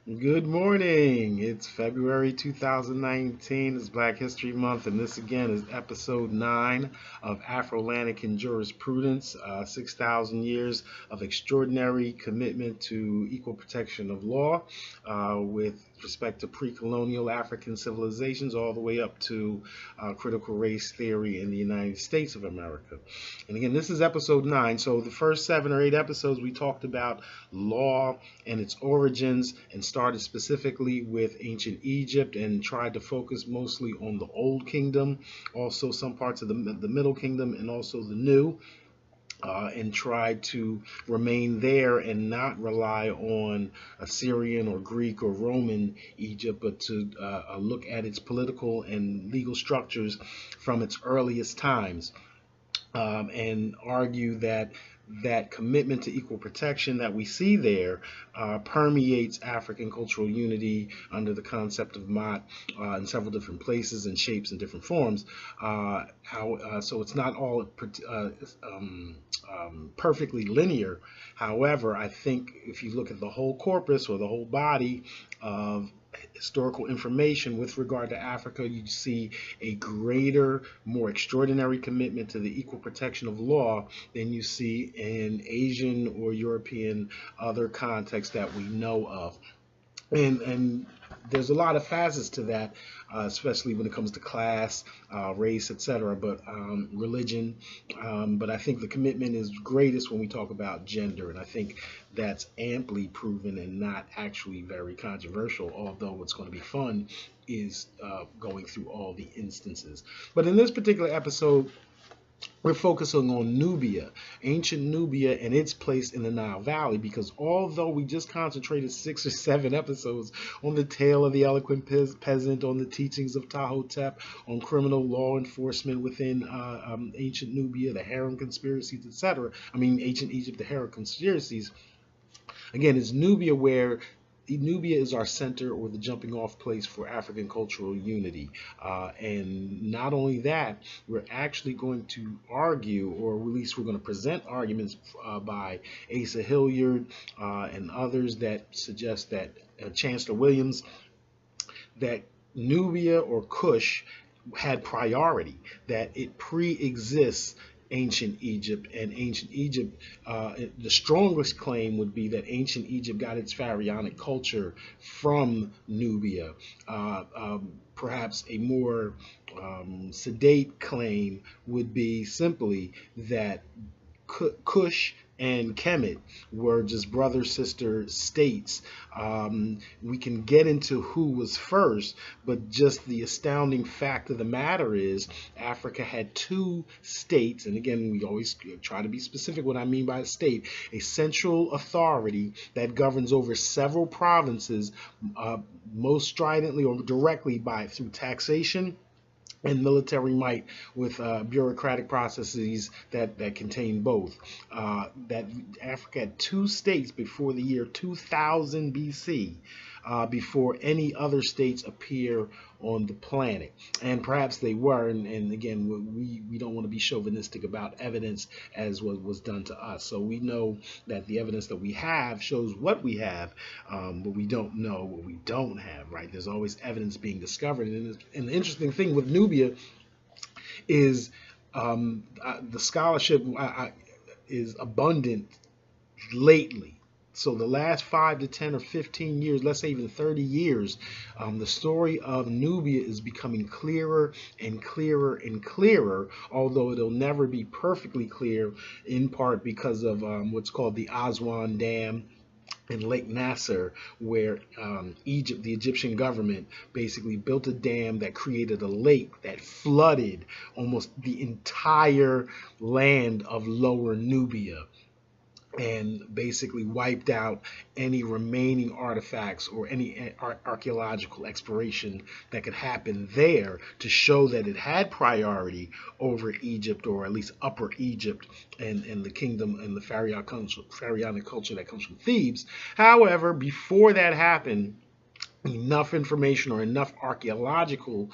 Good morning. It's February 2019. It's Black History Month, and this again is episode 9 of Afrolantican Jurisprudence, 6,000 years of extraordinary commitment to equal protection of law with respect to pre-colonial African civilizations all the way up to critical race theory in the United States of America. And again, this is episode 9. So the first 7 or 8 episodes we talked about law and its origins and started specifically with ancient Egypt and tried to focus mostly on the Old Kingdom, also some parts of the Middle Kingdom, and also the New. And tried to remain there and not rely on Assyrian or Greek or Roman Egypt, but to look at its political and legal structures from its earliest times, and argue that commitment to equal protection that we see there permeates African cultural unity under the concept of Mat in several different places and shapes and different forms. So it's not all perfectly linear. However, I think if you look at the whole corpus or the whole body of historical information with regard to Africa, you see a greater, more extraordinary commitment to the equal protection of law than you see in Asian or European other contexts that we know of. And there's a lot of facets to that, especially when it comes to class, race, etc., but religion. But I think the commitment is greatest when we talk about gender, and I think that's amply proven and not actually very controversial, although what's going to be fun is going through all the instances. But in this particular episode, we're focusing on Nubia, ancient Nubia, and its place in the Nile Valley, because although we just concentrated 6 or 7 episodes on the tale of the eloquent peasant, on the teachings of Tahotep, on criminal law enforcement within ancient Nubia, the harem conspiracies, etc. Ancient Egypt, the harem conspiracies. Again, it's Nubia is our center or the jumping off place for African cultural unity. And not only that, we're actually going to argue, or at least we're going to present arguments by Asa Hilliard and others that suggest that Chancellor Williams, that Nubia or Kush had priority, that it pre-exists ancient Egypt, and ancient Egypt, the strongest claim would be that ancient Egypt got its pharaonic culture from Nubia. Perhaps a more sedate claim would be simply that Kush and Kemet were just brother-sister states. We can get into who was first, but just the astounding fact of the matter is Africa had 2 states, and again, we always try to be specific what I mean by a state, a central authority that governs over several provinces, most stridently or directly through taxation and military might, with bureaucratic processes that contain both. That Africa had 2 states before the year 2000 BC, before any other states appear on the planet. And perhaps they were, and again, we don't want to be chauvinistic about evidence as what was done to us. So we know that the evidence that we have shows what we have, but we don't know what we don't have, right? There's always evidence being discovered. And the interesting thing with Nubia is the scholarship is abundant lately. So the last 5 to 10 or 15 years, let's say even 30 years, the story of Nubia is becoming clearer and clearer and clearer, although it'll never be perfectly clear, in part because of what's called the Aswan Dam in Lake Nasser, where Egypt, the Egyptian government, basically built a dam that created a lake that flooded almost the entire land of Lower Nubia, and basically wiped out any remaining artifacts or any archaeological exploration that could happen there to show that it had priority over Egypt, or at least Upper Egypt, and the kingdom and the pharaonic culture that comes from Thebes. However, before that happened, enough information or enough archaeological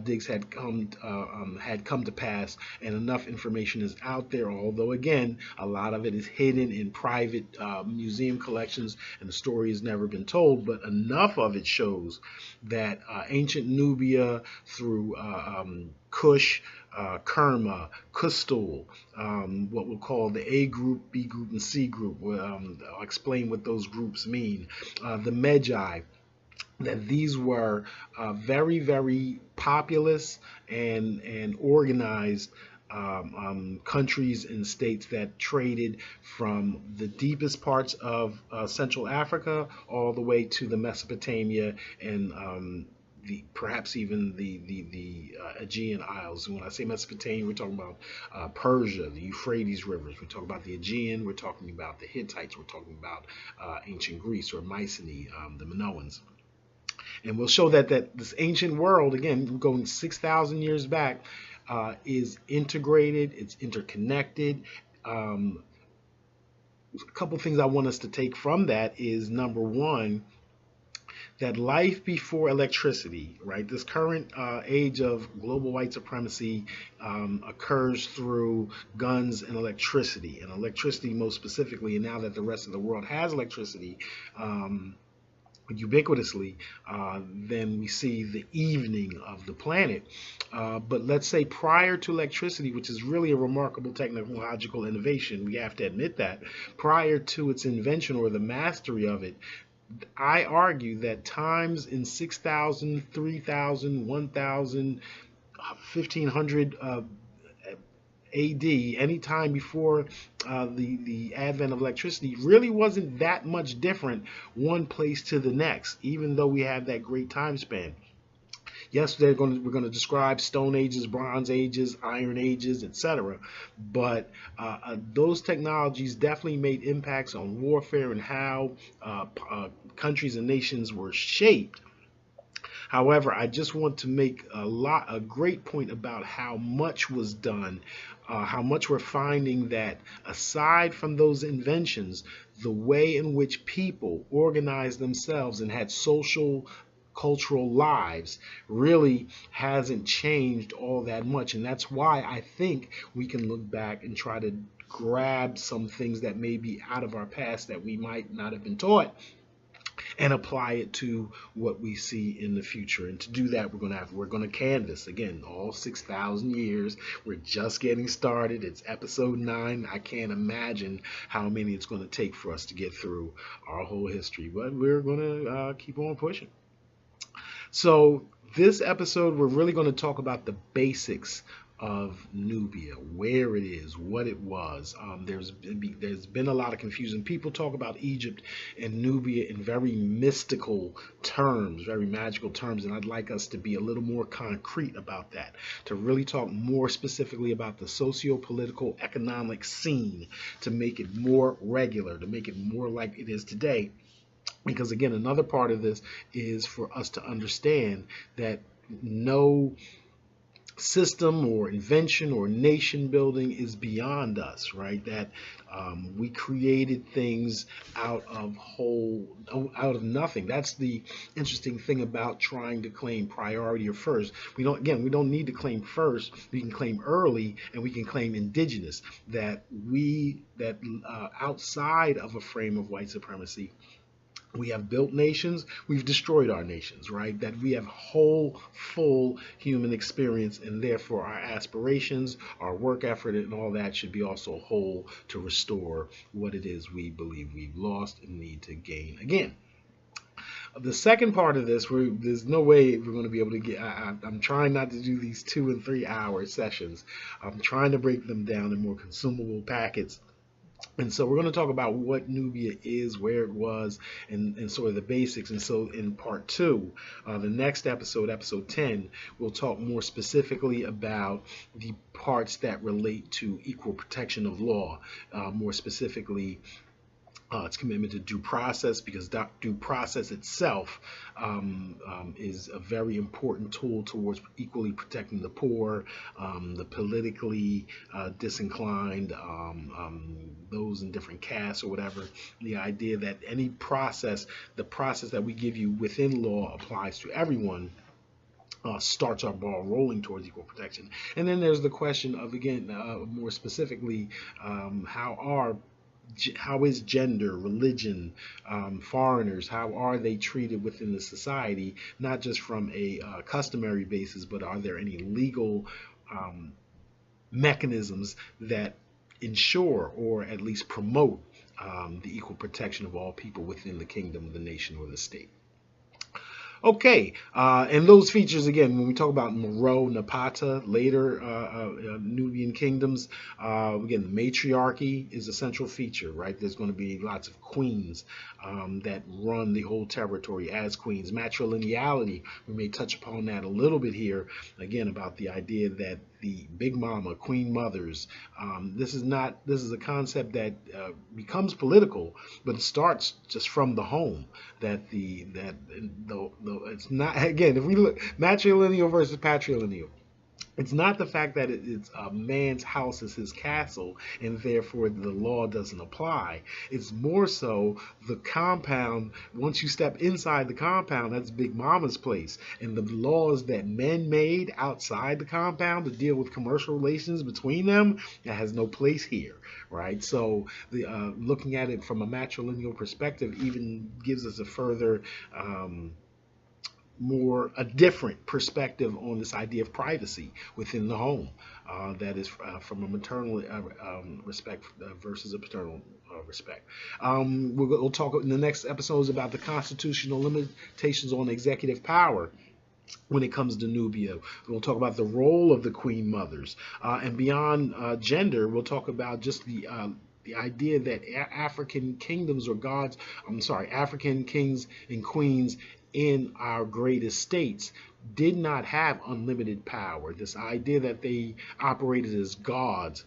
digs had come to pass, and enough information is out there. Although again, a lot of it is hidden in private museum collections, and the story has never been told. But enough of it shows that ancient Nubia through Kush, Kerma, Kustul, what we'll call the A group, B group, and C group. I'll explain what those groups mean. The Magi, that these were very, very populous and organized countries and states that traded from the deepest parts of Central Africa all the way to the Mesopotamia and perhaps even the Aegean Isles. And when I say Mesopotamia, we're talking about Persia, the Euphrates rivers. We're talking about the Aegean. We're talking about the Hittites. We're talking about ancient Greece or Mycenae, the Minoans. And we'll show that this ancient world, again, going 6,000 years back, is integrated, it's interconnected. A couple things I want us to take from that is, number one, that life before electricity, right? This current age of global white supremacy occurs through guns and electricity most specifically. And now that the rest of the world has electricity, ubiquitously, then we see the evening of the planet. But let's say prior to electricity, which is really a remarkable technological innovation, we have to admit that, prior to its invention or the mastery of it, I argue that times in 6,000, 3,000, 1,000, 1,500 AD, any time before the advent of electricity, really wasn't that much different one place to the next, even though we have that great time span. Yes, we're going to describe Stone Ages, Bronze Ages, Iron Ages, etc. But those technologies definitely made impacts on warfare and how countries and nations were shaped. However, I just want to make a great point about how much was done, how much we're finding that aside from those inventions, the way in which people organized themselves and had social, cultural lives really hasn't changed all that much. And that's why I think we can look back and try to grab some things that may be out of our past that we might not have been taught and apply it to what we see in the future. And to do that, we're going to canvas again all 6,000 years. We're just getting started. It's episode 9. I can't imagine how many it's going to take for us to get through our whole history, but we're going to keep on pushing. So this episode, we're really going to talk about the basics of Nubia, where it is, what it was. There's been a lot of confusion. People talk about Egypt and Nubia in very mystical terms, very magical terms, and I'd like us to be a little more concrete about that, to really talk more specifically about the socio-political, economic scene, to make it more regular, to make it more like it is today. Because again, another part of this is for us to understand that no system or invention or nation building is beyond us, right? That we created things out of nothing. That's the interesting thing about trying to claim priority or first. We don't need to claim first. We can claim early, and we can claim indigenous. That outside of a frame of white supremacy, we have built nations, we've destroyed our nations, right? That we have whole, full human experience, and therefore our aspirations, our work effort, and all that should be also whole to restore what it is we believe we've lost and need to gain again. The second part of this, there's no way we're going to be able to get, I'm trying not to do these 2 and 3 hour sessions. I'm trying to break them down in more consumable packets. And so we're going to talk about what Nubia is, where it was, and sort of the basics. And so in part 2, the next episode, episode 10, we'll talk more specifically about the parts that relate to equal protection of law, more specifically its commitment to due process, because due process itself is a very important tool towards equally protecting the poor, the politically disinclined, those in different castes or whatever. The idea that any process, the process that we give you within law, applies to everyone. Starts our ball rolling towards equal protection. And then there's the question of, again, more specifically, how is gender, religion, foreigners, how are they treated within the society, not just from a customary basis, but are there any legal mechanisms that ensure or at least promote the equal protection of all people within the kingdom, the nation, or the state. Okay, and those features, again, when we talk about Meroe, Napata, later Nubian kingdoms, again, the matriarchy is a central feature, right? There's going to be lots of queens that run the whole territory as queens. Matrilineality, we may touch upon that a little bit here, again, about the idea that the big mama, queen mothers, this is a concept that becomes political, but it starts just from the home. It's not, again, if we look matrilineal versus patrilineal, it's not the fact that it's a man's house is his castle and therefore the law doesn't apply. It's more so the compound. Once you step inside the compound, that's Big Mama's place. And the laws that men made outside the compound to deal with commercial relations between them, that has no place here, right? So looking at it from a matrilineal perspective even gives us a further a different perspective on this idea of privacy within the home. That is from a maternal respect versus a paternal respect. We'll talk in the next episodes about the constitutional limitations on executive power when it comes to Nubia. We'll talk about the role of the queen mothers. And beyond gender, we'll talk about just the idea that African kingdoms or African kings and queens in our great estates did not have unlimited power. This idea that they operated as gods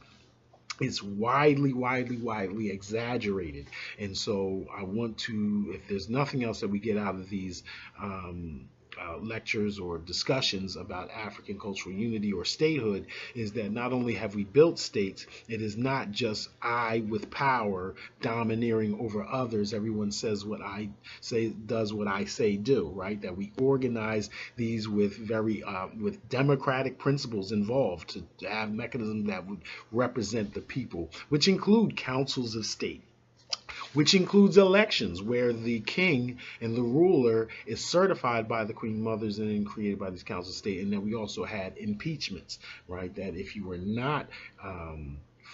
is widely exaggerated. And so I want to, if there's nothing else that we get out of these lectures or discussions about African cultural unity or statehood, is that not only have we built states, it is not just I with power domineering over others. Everyone says what I say, does what I say do, right? That we organize these with with democratic principles involved to have mechanisms that would represent the people, which include councils of state, which includes elections where the king and the ruler is certified by the queen mothers and then created by these councils of state. And then we also had impeachments, right? That if you were not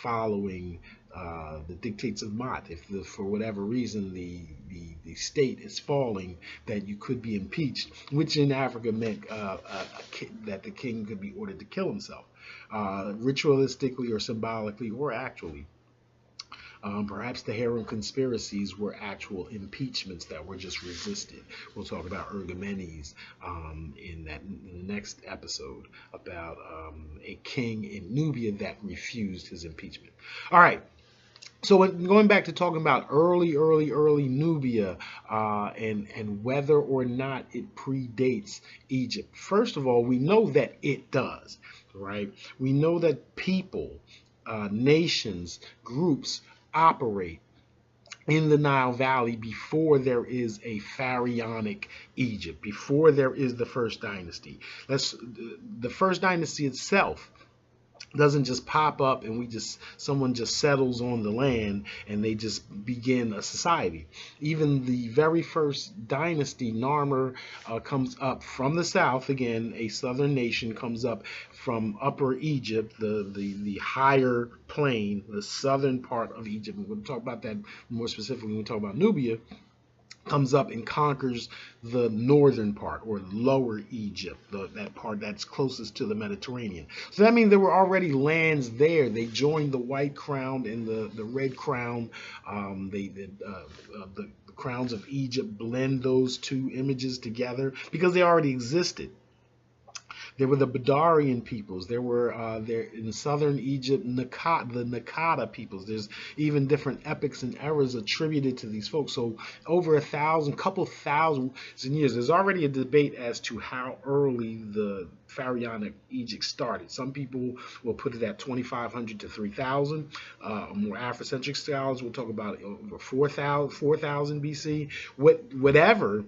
following the dictates of Mott, if for whatever reason the state is falling, that you could be impeached, which in Africa meant that the king could be ordered to kill himself, ritualistically or symbolically or actually. Perhaps the Harem conspiracies were actual impeachments that were just resisted. We'll talk about Ergomenes in the next episode, about a king in Nubia that refused his impeachment. All right. So going back to talking about early Nubia and whether or not it predates Egypt. First of all, we know that it does, right? We know that people, nations, groups operate in the Nile Valley before there is a pharaonic Egypt, before there is the first dynasty. The first dynasty itself doesn't just pop up and someone just settles on the land and they just begin a society. Even the very first dynasty, Narmer, comes up from the south. Again, a southern nation comes up from Upper Egypt, the higher plain, the southern part of Egypt. We're going to talk about that more specifically when we talk about Nubia. Comes up and conquers the northern part, or lower Egypt, that part that's closest to the Mediterranean. So that means there were already lands there. They joined the white crown and the red crown. The crowns of Egypt blend those two images together because they already existed. There were the Badarian peoples. There were there in southern Egypt, the Nakada peoples. There's even different epics and eras attributed to these folks. So over 1,000, couple thousand years. There's already a debate as to how early the Pharaonic Egypt started. Some people will put it at 2,500 to 3,000. More Afrocentric scholars will talk about over 4,000 BC. Whatever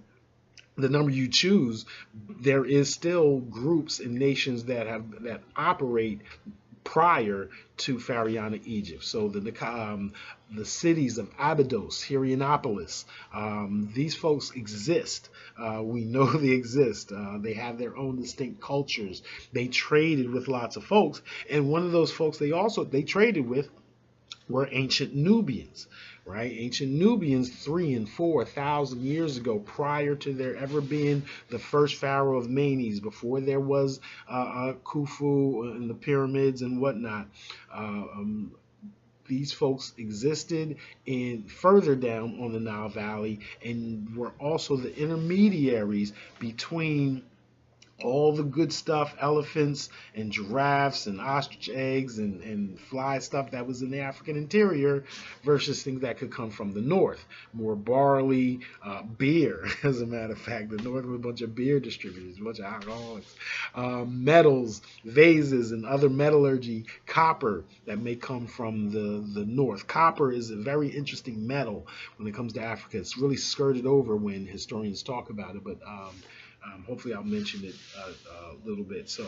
the number you choose, there is still groups and nations that operate prior to Pharaonic Egypt. So the cities of Abydos, Hierapolis, these folks exist. We know they exist. They have their own distinct cultures. They traded with lots of folks, and one of those folks they traded with were ancient Nubians. Right, ancient Nubians 3,000 and 4,000 years ago, prior to there ever being the first pharaoh of Menes, before there was Khufu and the pyramids and whatnot. These folks existed in further down on the Nile Valley and were also the intermediaries between all the good stuff, elephants and giraffes and ostrich eggs and fly stuff that was in the African interior versus things that could come from the north. More barley, beer, as a matter of fact. The north was a bunch of beer distributors, a bunch of alcoholics. Metals, vases, and other metallurgy, copper that may come from the north. Copper is a very interesting metal when it comes to Africa. It's really skirted over when historians talk about it, but hopefully I'll mention it a little bit. So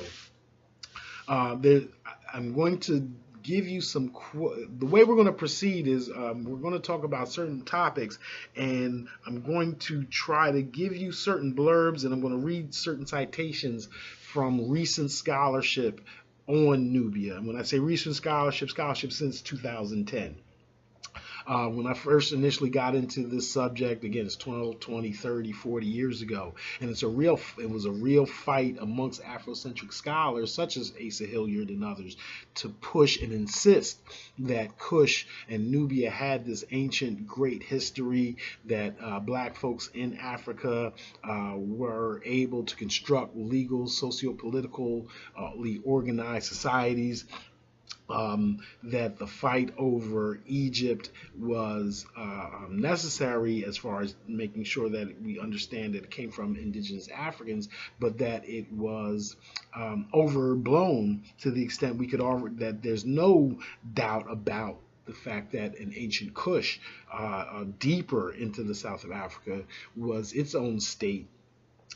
I'm going to give you some, the way we're going to proceed is we're going to talk about certain topics, and I'm going to try to give you certain blurbs, and I'm going to read certain citations from recent scholarship on Nubia. And when I say recent scholarship since 2010. When I first initially got into this subject, again, it's 12, 20, 30, 40 years ago, and it was a real fight amongst Afrocentric scholars such as Asa Hilliard and others to push and insist that Kush and Nubia had this ancient great history, that black folks in Africa were able to construct legal, socio-politically organized societies. That the fight over Egypt was necessary as far as making sure that we understand that it came from indigenous Africans, but that it was overblown to the extent we could offer that there's no doubt about the fact that an ancient Kush, deeper into the south of Africa, was its own state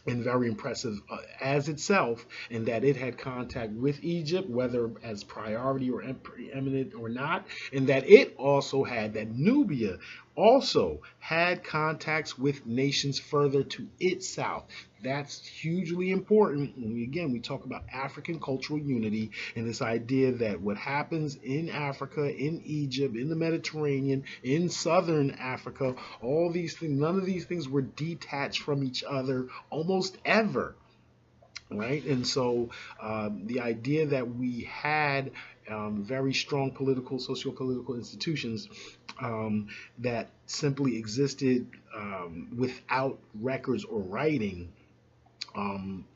and very impressive as itself, and that it had contact with Egypt, whether as priority or preeminent or not, and that it also had, that Nubia also had contacts with nations further to its south. That's hugely important. And again, we talk about African cultural unity and this idea that what happens in Africa, in Egypt, in the Mediterranean, in southern Africa, all these things, none of these things were detached from each other almost ever. Right? And so the idea that we had very strong socio-political institutions that simply existed without records or writing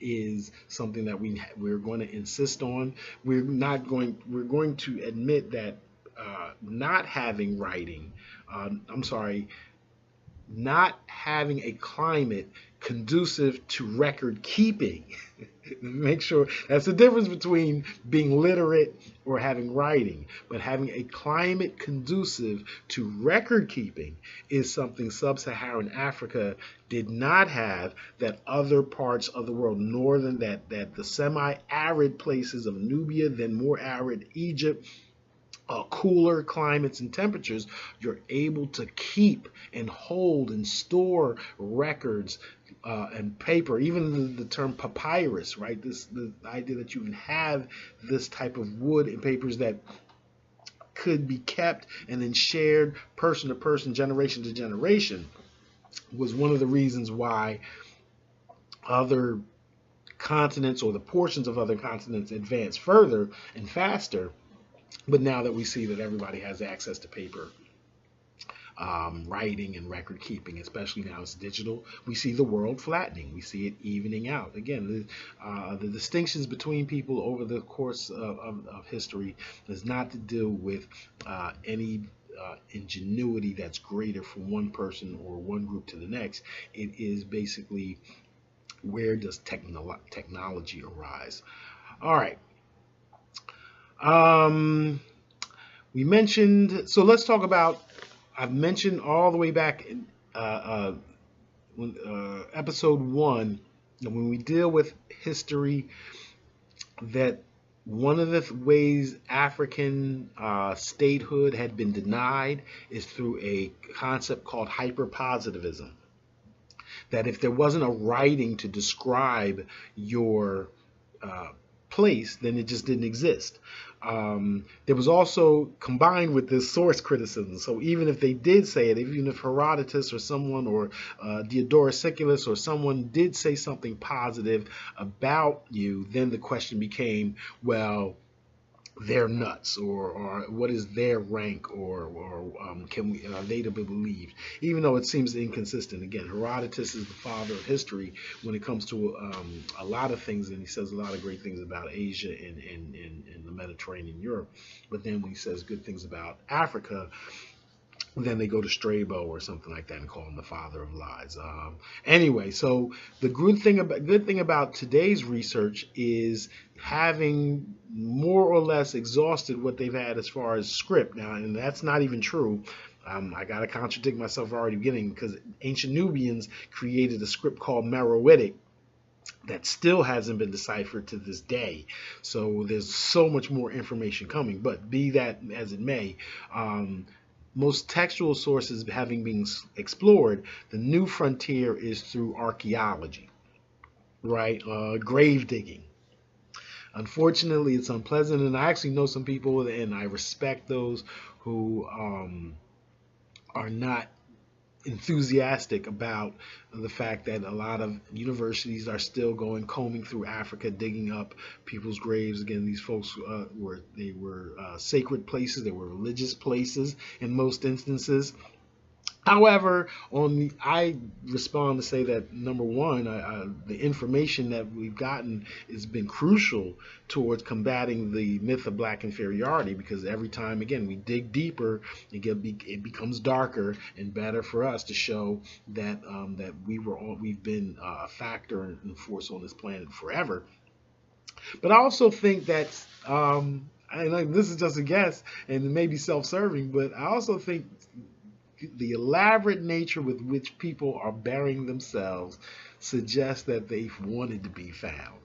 is something that we're going to insist on. We're going to admit that not having writing, not having a climate conducive to record keeping. Make sure that's the difference between being literate or having writing, but having a climate conducive to record keeping is something sub-Saharan Africa did not have, that other parts of the world, northern, that the semi-arid places of Nubia, then more arid Egypt, cooler climates and temperatures, you're able to keep and hold and store records and paper, even the term papyrus, right? The idea that you can have this type of wood and papers that could be kept and then shared person to person, generation to generation, was one of the reasons why other continents, or the portions of other continents, advanced further and faster. But now that we see that everybody has access to paper, writing and record keeping, especially now it's digital. We see the world flattening. We see it evening out. Again, the distinctions between people over the course of history is not to do with any ingenuity that's greater from one person or one group to the next. It is basically, where does technology arise? All right. We mentioned, so let's talk about, I've mentioned all the way back in episode 1, when we deal with history, that one of the ways African statehood had been denied is through a concept called hyperpositivism. That if there wasn't a writing to describe your place, then it just didn't exist. There was also combined with this source criticism. So even if they did say it, even if Herodotus or someone, or Diodorus Siculus or someone did say something positive about you, then the question became, well, they're nuts, or what is their rank, or are they to be believed? Even though it seems inconsistent. Again, Herodotus is the father of history when it comes to a lot of things, and he says a lot of great things about Asia and the Mediterranean, Europe. But then when he says good things about Africa, then they go to Strabo or something like that and call him the father of lies. Anyway, so the good thing about today's research is having more or less exhausted what they've had as far as script now, and that's not even true. I got to contradict myself already beginning, because ancient Nubians created a script called Meroitic that still hasn't been deciphered to this day. So there's so much more information coming. But be that as it may, most textual sources having been explored, the new frontier is through archaeology, right? Grave digging. Unfortunately, it's unpleasant, and I actually know some people, and I respect those who are not enthusiastic about the fact that a lot of universities are still combing through Africa, digging up people's graves. Again, these folks were sacred places, they were religious places in most instances. However, I respond to say that, number one, the information that we've gotten has been crucial towards combating the myth of black inferiority, because every time, again, we dig deeper, it becomes darker and better for us to show that we've been a factor and force on this planet forever. But I also think that, and this is just a guess and it may be self-serving, but I also think the elaborate nature with which people are burying themselves suggests that they've wanted to be found.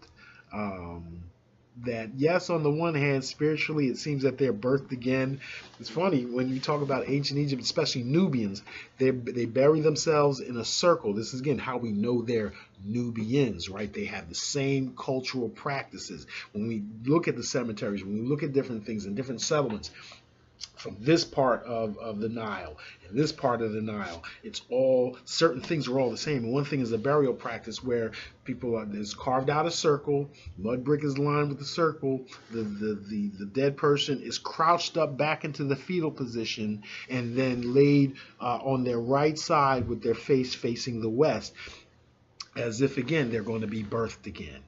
That, yes, on the one hand, spiritually, it seems that they're birthed again. It's funny, when you talk about ancient Egypt, especially Nubians, they bury themselves in a circle. This is, again, how we know they're Nubians, right? They have the same cultural practices. When we look at the cemeteries, when we look at different things and different settlements, from this part of the Nile and this part of the Nile, it's all, certain things are all the same. And one thing is a burial practice where people is carved out a circle, mud brick is lined with the circle, the dead person is crouched up back into the fetal position and then laid on their right side with their face facing the west, as if, again, they're going to be birthed again,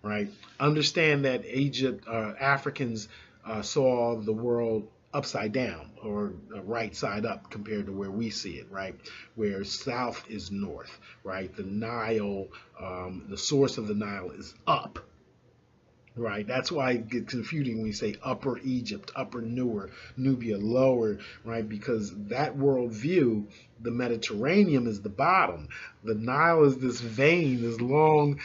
right? Understand that Africans saw the world upside down, or right side up, compared to where we see it, right? Where south is north, right? The Nile, the source of the Nile is up, right? That's why it gets confusing when we say Upper Egypt, Upper Nubia, Lower, right? Because that worldview, the Mediterranean is the bottom. The Nile is this vein, this long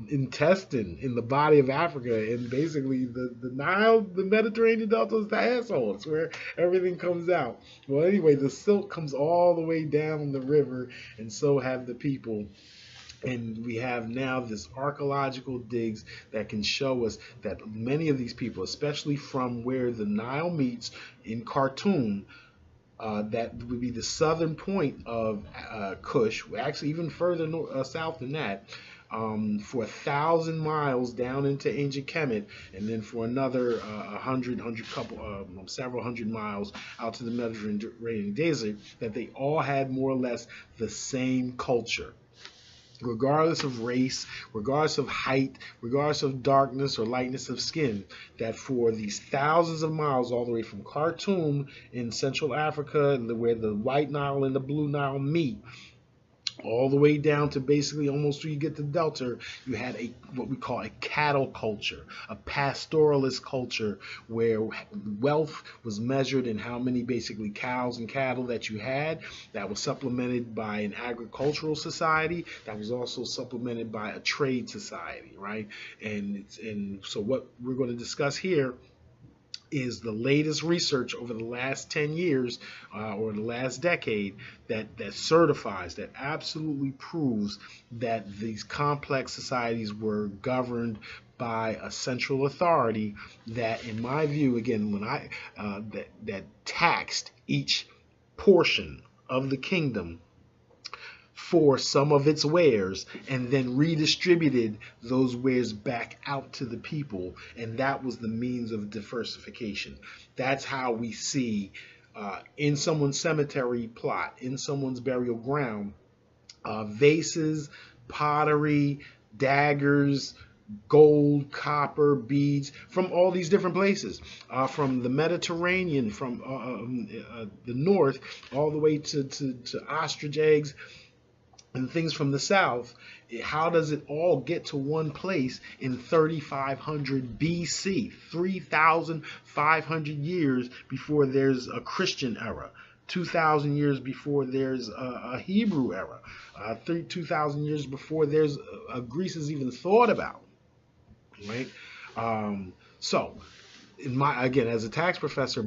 intestine in the body of Africa, and basically the Nile, the Mediterranean Delta, is the asshole. It's where everything comes out. Well, anyway, the silk comes all the way down the river, and so have the people. And we have now this archaeological digs that can show us that many of these people, especially from where the Nile meets in Khartoum, that would be the southern point of Kush, actually even further south than that, for 1,000 miles down into ancient Kemet, and then for another several hundred miles out to the Mediterranean desert, that they all had more or less the same culture. Regardless of race, regardless of height, regardless of darkness or lightness of skin, that for these thousands of miles, all the way from Khartoum in Central Africa, where the White Nile and the Blue Nile meet, all the way down to basically almost where you get to Delta, you had what we call a cattle culture, a pastoralist culture, where wealth was measured in how many basically cows and cattle that you had. That was supplemented by an agricultural society. That was also supplemented by a trade society, right? And so what we're going to discuss here is the latest research over the last 10 years or the last decade that certifies, that absolutely proves that these complex societies were governed by a central authority that, in my view, again, when that taxed each portion of the kingdom for some of its wares, and then redistributed those wares back out to the people, and that was the means of diversification. That's how we see in someone's cemetery plot, in someone's burial ground, vases, pottery, daggers, gold, copper, beads from all these different places, from the Mediterranean, from the north, all the way to ostrich eggs and things from the south. How does it all get to one place in 3500 BC, 3,500 years before there's a Christian era, 2,000 years before there's a Hebrew era, 2,000 years before there's Greece is even thought about, right? So, again, as a tax professor,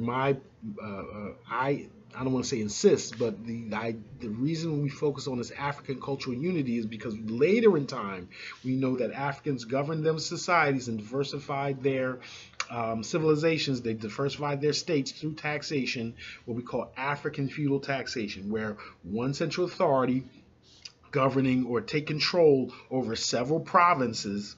I don't want to say insist, but the reason we focus on this African cultural unity is because later in time, we know that Africans governed them societies and diversified their civilizations. They diversified their states through taxation, what we call African feudal taxation, where one central authority governing or take control over several provinces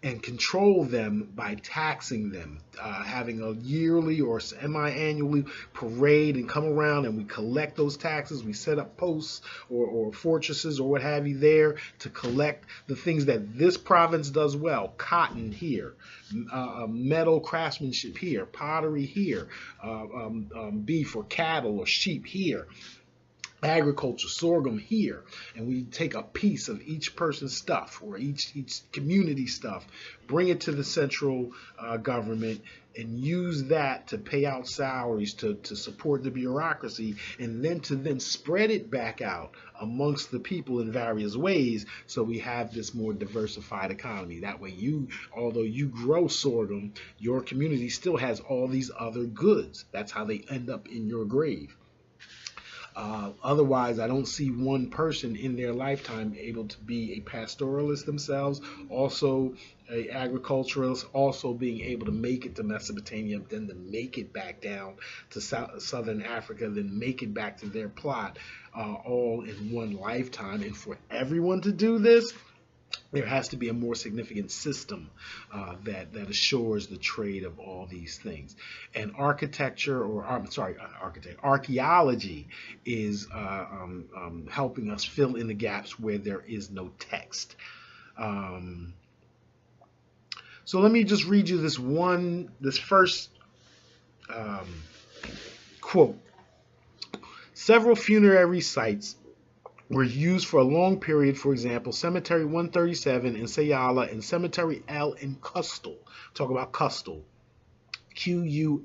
and control them by taxing them, having a yearly or semi-annually parade and come around and we collect those taxes. We set up posts or fortresses or what have you there to collect the things that this province does well. Cotton here, metal craftsmanship here, pottery here, beef or cattle or sheep here, agriculture, sorghum here, and we take a piece of each person's stuff or each community stuff, bring it to the central government, and use that to pay out salaries to support the bureaucracy, and then spread it back out amongst the people in various ways, so we have this more diversified economy. That way, although you grow sorghum, your community still has all these other goods. That's how they end up in your grave. Otherwise, I don't see one person in their lifetime able to be a pastoralist themselves, also a agriculturalist, also being able to make it to Mesopotamia, then to make it back down to southern Africa, then make it back to their plot, all in one lifetime. And for everyone to do this, there has to be a more significant system that assures the trade of all these things. And archaeology is helping us fill in the gaps where there is no text. So let me just read you this first quote. Several funerary sites were used for a long period. For example, Cemetery 137 in Sayala and Cemetery L in Custal. Talk about Custal. Qustul,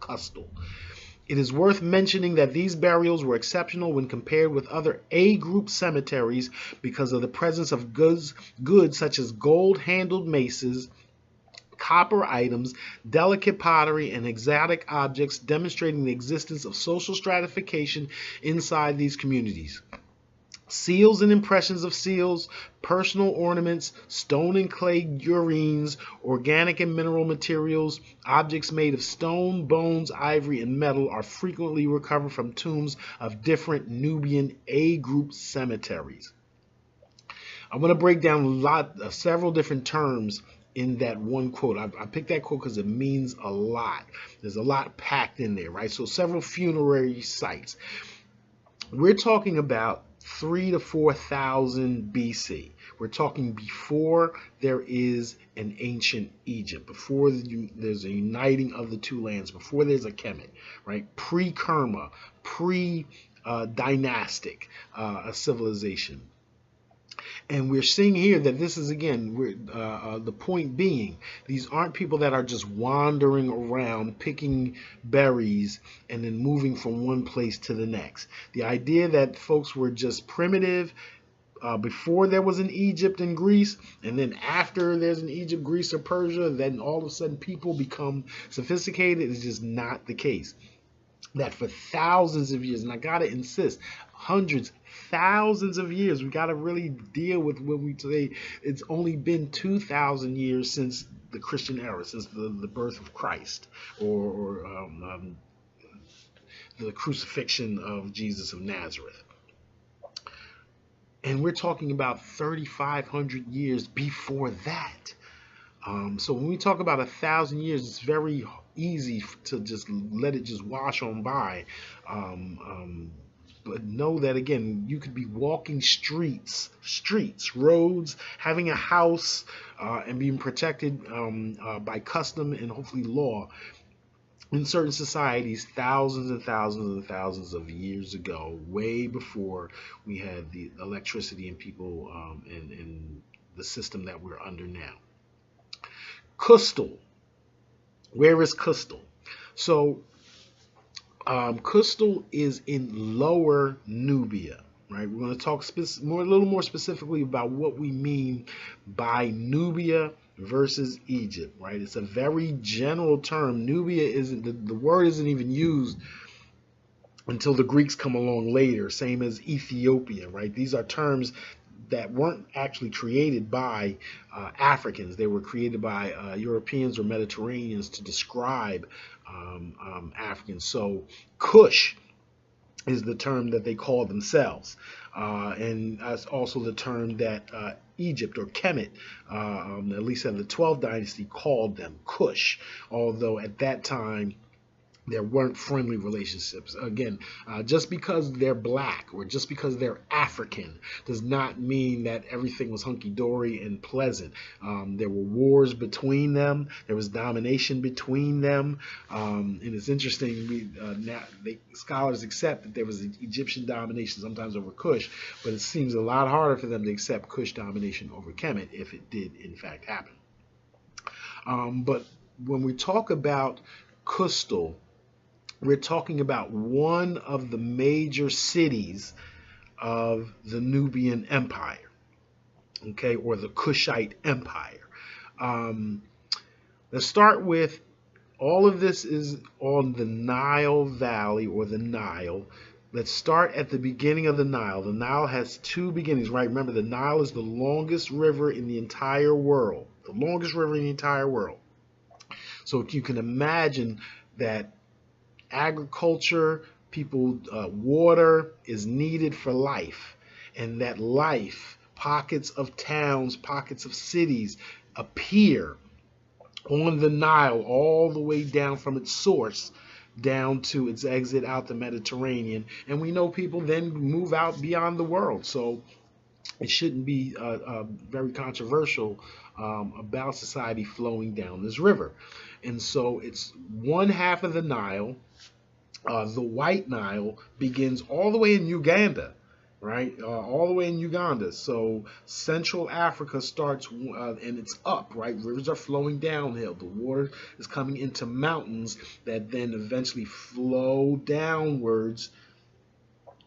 Custal. It is worth mentioning that these burials were exceptional when compared with other A-group cemeteries because of the presence of goods such as gold-handled maces, copper items, delicate pottery, and exotic objects, demonstrating the existence of social stratification inside these communities. Seals and impressions of seals, personal ornaments, stone and clay urines, organic and mineral materials, objects made of stone, bones, ivory, and metal are frequently recovered from tombs of different Nubian A-group cemeteries. I'm going to break down several different terms in that one quote. I picked that quote because it means a lot. There's a lot packed in there, right? So several funerary sites. We're talking about 3 to 4,000 BC. We're talking before there is an ancient Egypt, before there's a uniting of the two lands, before there's a Kemet, right? Pre-Kerma, pre-dynastic a civilization. And we're seeing here that this is, again, the point being, these aren't people that are just wandering around picking berries and then moving from one place to the next. The idea that folks were just primitive before there was an Egypt and Greece, and then after there's an Egypt, Greece, or Persia, then all of a sudden people become sophisticated is just not the case. That for thousands of years, and I gotta insist, hundreds, thousands of years, we gotta really deal with when we say it's only been 2,000 years since the Christian era, since the birth of Christ, or the crucifixion of Jesus of Nazareth. And we're talking about 3,500 years before that. So when we talk about 1,000 years, it's very easy to just let it just wash on by. But know that, again, you could be walking streets, roads, having a house, and being protected by custom and hopefully law in certain societies thousands and thousands and thousands of years ago, way before we had the electricity and people and the system that we're under now. Custal. Where is Custal? So Custal is in Lower Nubia, right? We're going to talk a little more specifically about what we mean by Nubia versus Egypt, right? It's a very general term. Nubia isn't, the word isn't even used until the Greeks come along later, same as Ethiopia, right? These are terms that weren't actually created by Africans. They were created by Europeans or Mediterraneans to describe Africans. So Cush is the term that they call themselves. And that's also the term that Egypt or Kemet, at least in the 12th dynasty, called them, Cush. Although at that time, there weren't friendly relationships. Again, just because they're black or just because they're African does not mean that everything was hunky-dory and pleasant. There were wars between them. There was domination between them. And it's interesting, scholars accept that there was Egyptian domination sometimes over Cush, but it seems a lot harder for them to accept Cush domination over Kemet if it did in fact happen. But when we talk about Custal, we're talking about one of the major cities of the Nubian Empire, okay, or the Kushite Empire. Let's start with, all of this is on the Nile Valley or the Nile. Let's start at the beginning of the Nile. The Nile has two beginnings, right? Remember, the Nile is the longest river in the entire world, the longest river in the entire world. So you can imagine that agriculture, water is needed for life, and that life, pockets of towns, pockets of cities appear on the Nile all the way down from its source down to its exit out the Mediterranean. And we know people then move out beyond the world, so it shouldn't be very controversial about society flowing down this river. And so it's one half of the Nile. The White Nile begins all the way in Uganda, right? All the way in Uganda. So Central Africa starts, and it's up, right? Rivers are flowing downhill. The water is coming into mountains that then eventually flow downwards,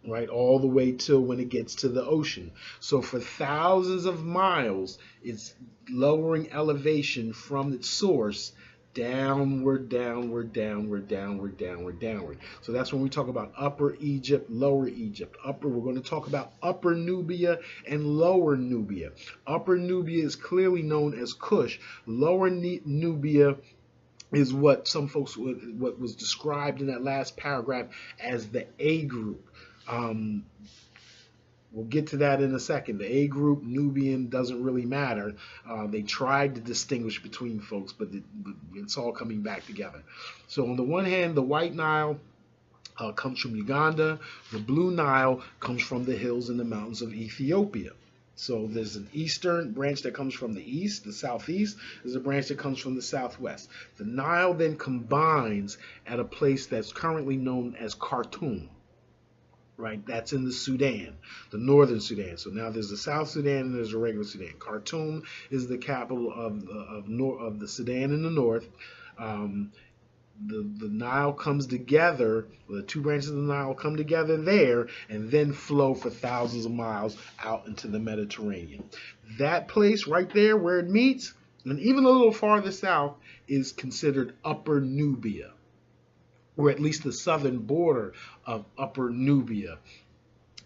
right, all the way till when it gets to the ocean. So for thousands of miles, it's lowering elevation from its source downward, downward, downward, downward, downward, downward. So that's when we talk about Upper Egypt, Lower Egypt. We're going to talk about Upper Nubia and Lower Nubia. Upper Nubia is clearly known as Kush. Lower Nubia is what some folks, what was described in that last paragraph as the A group. We'll get to that in a second. The A group, Nubian, doesn't really matter. They tried to distinguish between folks, but it's all coming back together. So on the one hand, the White Nile comes from Uganda. The Blue Nile comes from the hills and the mountains of Ethiopia. So there's an eastern branch that comes from the east, the southeast. There's a branch that comes from the southwest. The Nile then combines at a place that's currently known as Khartoum. Right, that's in the Sudan, the northern Sudan. So now there's the South Sudan and there's the regular Sudan. Khartoum is the capital of the Sudan in the north. The Nile comes together, the two branches of the Nile come together there and then flow for thousands of miles out into the Mediterranean. That place right there where it meets, and even a little farther south, is considered Upper Nubia, or at least the southern border of Upper Nubia.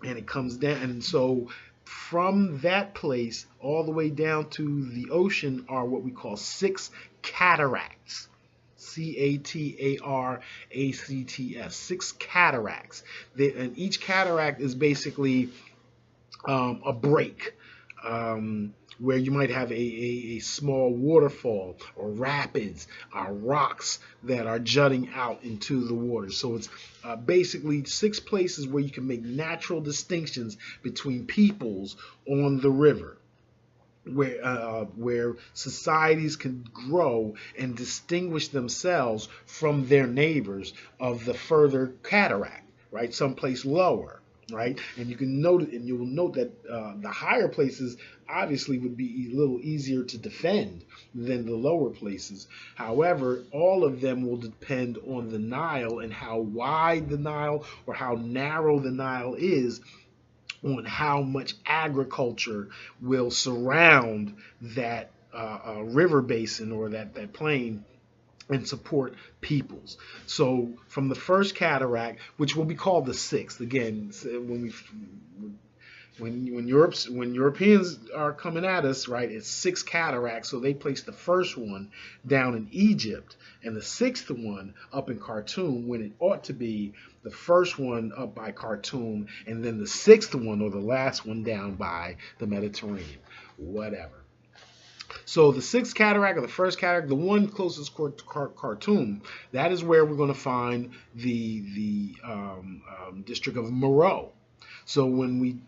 And it comes down, and so from that place all the way down to the ocean are what we call 6 cataracts. Cataracts, 6 cataracts. And each cataract is basically a break. Where you might have a small waterfall or rapids, rocks that are jutting out into the water. So it's basically 6 places where you can make natural distinctions between peoples on the river, where societies can grow and distinguish themselves from their neighbors of the further cataract, right? Someplace lower. Right, and you can note, and you will note that the higher places obviously would be a little easier to defend than the lower places. However, all of them will depend on the Nile and how wide the Nile or how narrow the Nile is, on how much agriculture will surround that river basin or that plain and support peoples. So from the first cataract, which will be called the 6th, again, when Europeans are coming at us, right, it's 6 cataracts. So they place the first one down in Egypt and the 6th one up in Khartoum, when it ought to be the first one up by Khartoum and then the 6th one or the last one down by the Mediterranean, whatever. So the 6th cataract or the first cataract, the one closest to Khartoum, that is where we're going to find the district of Meroe. So when we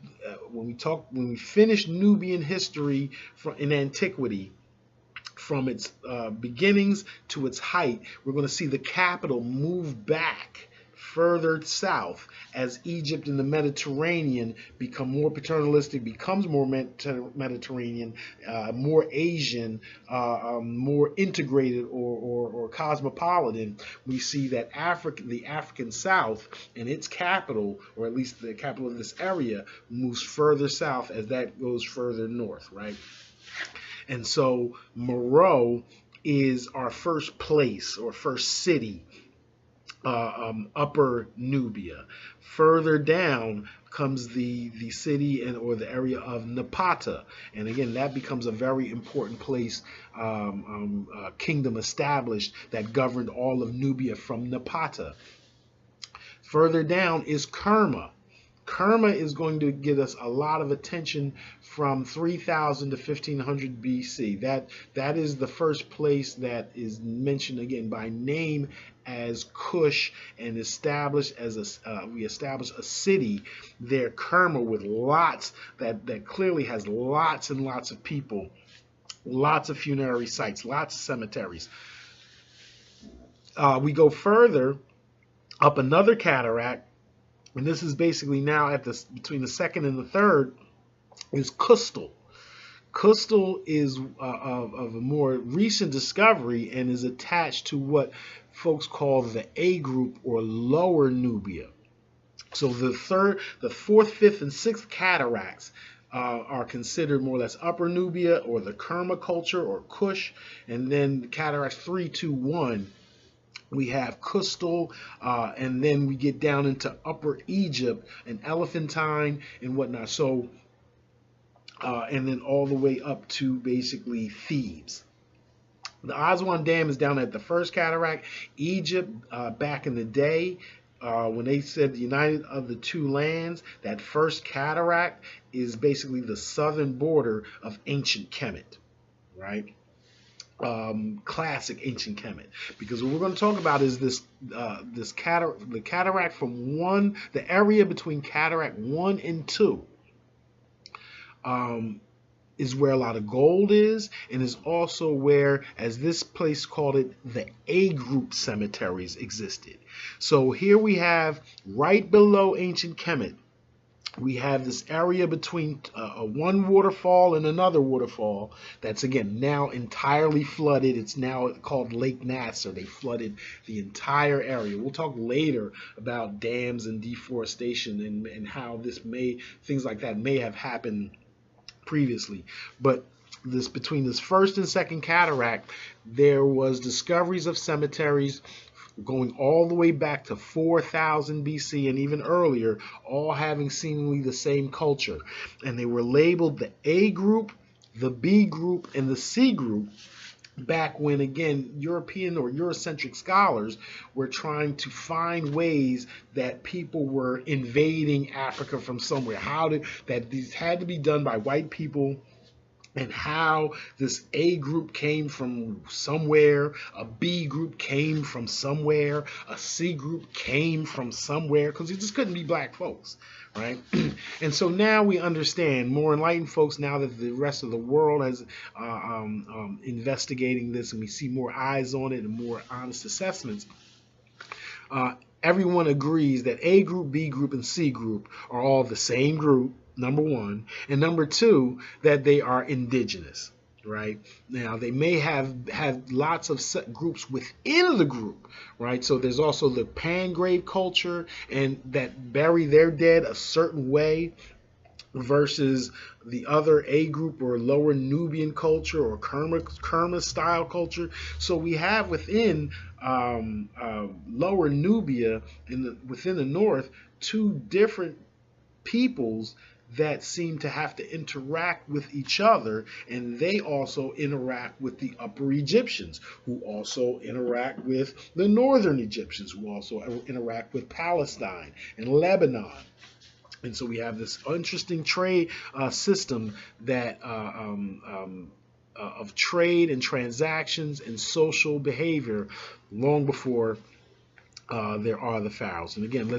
finish Nubian history in antiquity, from its beginnings to its height, we're going to see the capital move back further south as Egypt and the Mediterranean become more paternalistic, becomes more Mediterranean, more Asian, more integrated or cosmopolitan. We see that the African South and its capital, or at least the capital of this area, moves further south as that goes further north, right? And so Meroe is our first place or first city. Upper Nubia. Further down comes the city or the area of Napata, and again that becomes a very important place, kingdom established that governed all of Nubia from Napata. Further down is Kerma. Kerma is going to get us a lot of attention from 3000 to 1500 BC. That is the first place that is mentioned again by name as Kush, and established as we establish a city there, Kerma, with lots that clearly has lots and lots of people, lots of funerary sites, lots of cemeteries. We go further up another cataract, and this is basically now at between the 2nd and the 3rd, is Kustal. Kustal is of a more recent discovery and is attached to what folks call the A group or Lower Nubia. So the 4th, 5th, and 6th cataracts are considered more or less Upper Nubia or the Kerma culture or Kush, and then cataracts 3, 2, 1. We have Kustal, and then we get down into Upper Egypt and Elephantine and whatnot. So, and then all the way up to basically Thebes. The Aswan Dam is down at the first cataract. Egypt, back in the day, when they said the united of the two lands, that first cataract is basically the southern border of ancient Kemet, right? Classic ancient Kemet, because what we're going to talk about is the cataract from the area between cataract 1 and 2. Is where a lot of gold is, and is also where, as this place called it, the A group cemeteries existed. So here we have, right below ancient Kemet, we have this area between one waterfall and another waterfall that's, again, now entirely flooded. It's now called Lake Nasser. They flooded the entire area. We'll talk later about dams and deforestation and how things like that may have happened previously. But between this first and second cataract, there was discoveries of cemeteries going all the way back to 4000 BC and even earlier, all having seemingly the same culture. And they were labeled the A group, the B group, and the C group back when, again, European or Eurocentric scholars were trying to find ways that people were invading Africa from somewhere. That these had to be done by white people, and how this A group came from somewhere, a B group came from somewhere, a C group came from somewhere, because it just couldn't be black folks, right? And so now we understand, more enlightened folks, now that the rest of the world is investigating this, and we see more eyes on it and more honest assessments. Everyone agrees that A group, B group, and C group are all the same group, number one, and number two, that they are indigenous, right? Now, they may have lots of groups within the group, right? So there's also the Pangrave culture, and that bury their dead a certain way, versus the other A group or lower Nubian culture or Kerma style culture. So we have within lower Nubia within the north, two different peoples that seem to have to interact with each other, and they also interact with the Upper Egyptians, who also interact with the Northern Egyptians, who also interact with Palestine and Lebanon. And so we have this interesting trade system that of trade and transactions and social behavior long before there are the pharaohs. And again,